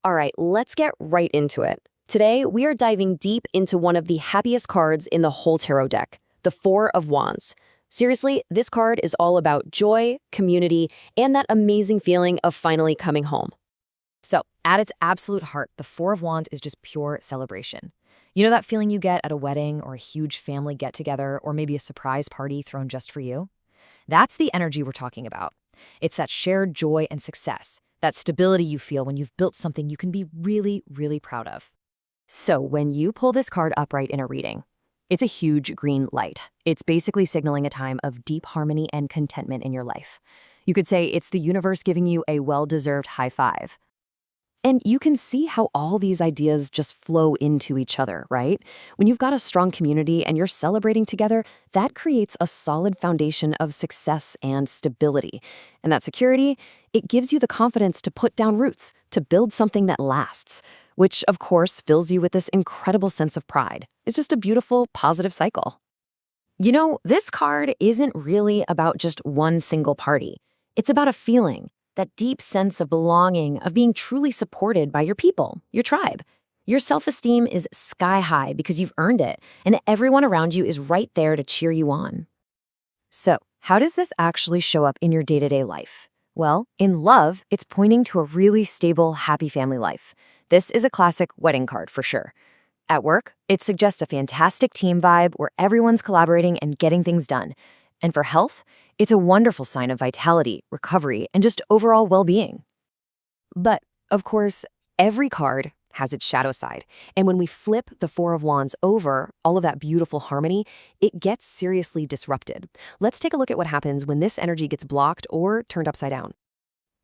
All right, let's get right into it. Today, we are diving deep into one of the happiest cards in the whole tarot deck, the Four of Wands. Seriously, this card is all about joy, community, and that amazing feeling of finally coming home. So, at its absolute heart, the Four of Wands is just pure celebration. You know that feeling you get at a wedding or a huge family get-together or maybe a surprise party thrown just for you? That's the energy we're talking about. It's that shared joy and success, that stability you feel when you've built something you can be really, really proud of. So, when you pull this card upright in a reading, it's a huge green light. It's basically signaling a time of deep harmony and contentment in your life. You could say it's the universe giving you a well-deserved high five. And you can see how all these ideas just flow into each other, right? When you've got a strong community and you're celebrating together, that creates a solid foundation of success and stability. And that security, it gives you the confidence to put down roots, to build something that lasts, which of course fills you with this incredible sense of pride. It's just a beautiful, positive cycle. You know, this card isn't really about just one single party. It's about a feeling, that deep sense of belonging, of being truly supported by your people, your tribe. Your self-esteem is sky high because you've earned it, and everyone around you is right there to cheer you on. So, how does this actually show up in your day-to-day life? Well, in love, it's pointing to a really stable, happy family life. This is a classic wedding card for sure. At work, it suggests a fantastic team vibe where everyone's collaborating and getting things done. And for health, it's a wonderful sign of vitality, recovery, and just overall well-being. But, of course, every card has its shadow side. And when we flip the Four of Wands over, all of that beautiful harmony, it gets seriously disrupted. Let's take a look at what happens when this energy gets blocked or turned upside down.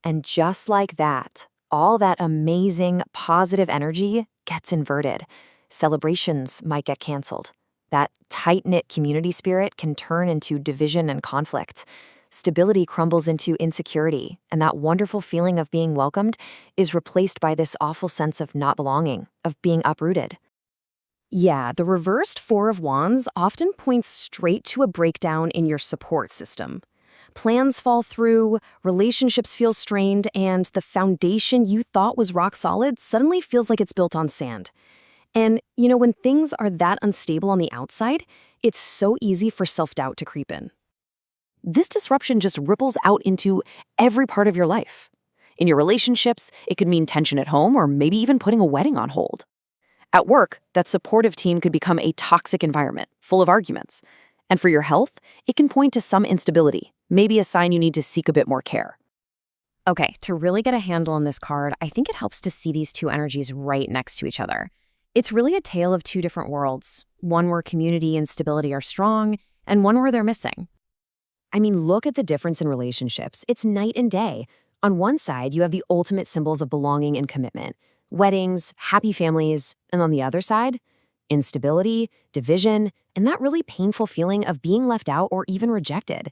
And just like that, all that amazing, positive energy gets inverted. Celebrations might get canceled. That tight-knit community spirit can turn into division and conflict. Stability crumbles into insecurity, and that wonderful feeling of being welcomed is replaced by this awful sense of not belonging, of being uprooted. Yeah, the reversed Four of Wands often points straight to a breakdown in your support system. Plans fall through, relationships feel strained, and the foundation you thought was rock solid suddenly feels like it's built on sand. And, you know, when things are that unstable on the outside, it's so easy for self-doubt to creep in. This disruption just ripples out into every part of your life. In your relationships, it could mean tension at home or maybe even putting a wedding on hold. At work, that supportive team could become a toxic environment, full of arguments. And for your health, it can point to some instability, maybe a sign you need to seek a bit more care. Okay, to really get a handle on this card, I think it helps to see these two energies right next to each other. It's really a tale of two different worlds, one where community and stability are strong, and one where they're missing. I mean, look at the difference in relationships. It's night and day. On one side, you have the ultimate symbols of belonging and commitment, weddings, happy families, and on the other side, instability, division, and that really painful feeling of being left out or even rejected.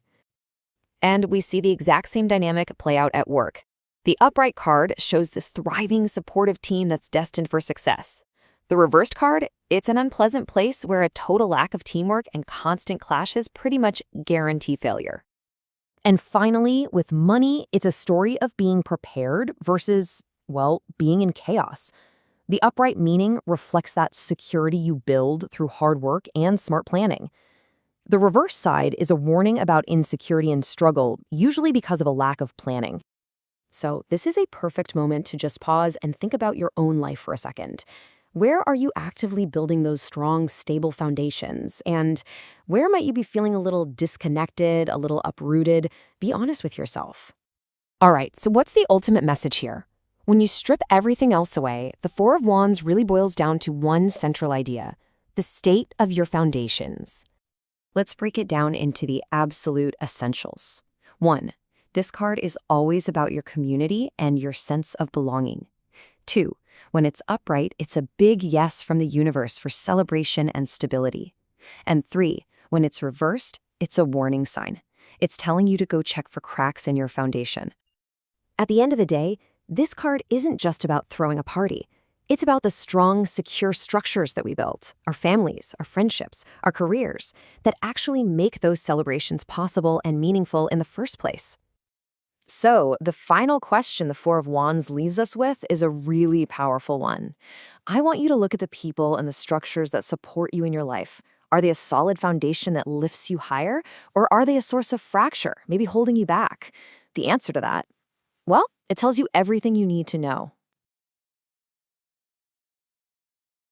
And we see the exact same dynamic play out at work. The upright card shows this thriving, supportive team that's destined for success. The reversed card, it's an unpleasant place where a total lack of teamwork and constant clashes pretty much guarantee failure. And finally, with money, it's a story of being prepared versus, well, being in chaos. The upright meaning reflects that security you build through hard work and smart planning. The reverse side is a warning about insecurity and struggle, usually because of a lack of planning. So this is a perfect moment to just pause and think about your own life for a second. Where are you actively building those strong, stable foundations? And where might you be feeling a little disconnected, a little uprooted? Be honest with yourself. All right, so what's the ultimate message here? When you strip everything else away, the Four of Wands really boils down to one central idea: the state of your foundations. Let's break it down into the absolute essentials. 1. This card is always about your community and your sense of belonging. 2. When it's upright, it's a big yes from the universe for celebration and stability. And 3, when it's reversed, it's a warning sign. It's telling you to go check for cracks in your foundation. At the end of the day, this card isn't just about throwing a party. It's about the strong, secure structures that we built, our families, our friendships, our careers, that actually make those celebrations possible and meaningful in the first place. So, the final question the Four of Wands leaves us with is a really powerful one. I want you to look at the people and the structures that support you in your life. Are they a solid foundation that lifts you higher, or are they a source of fracture, maybe holding you back? The answer to that, well, it tells you everything you need to know.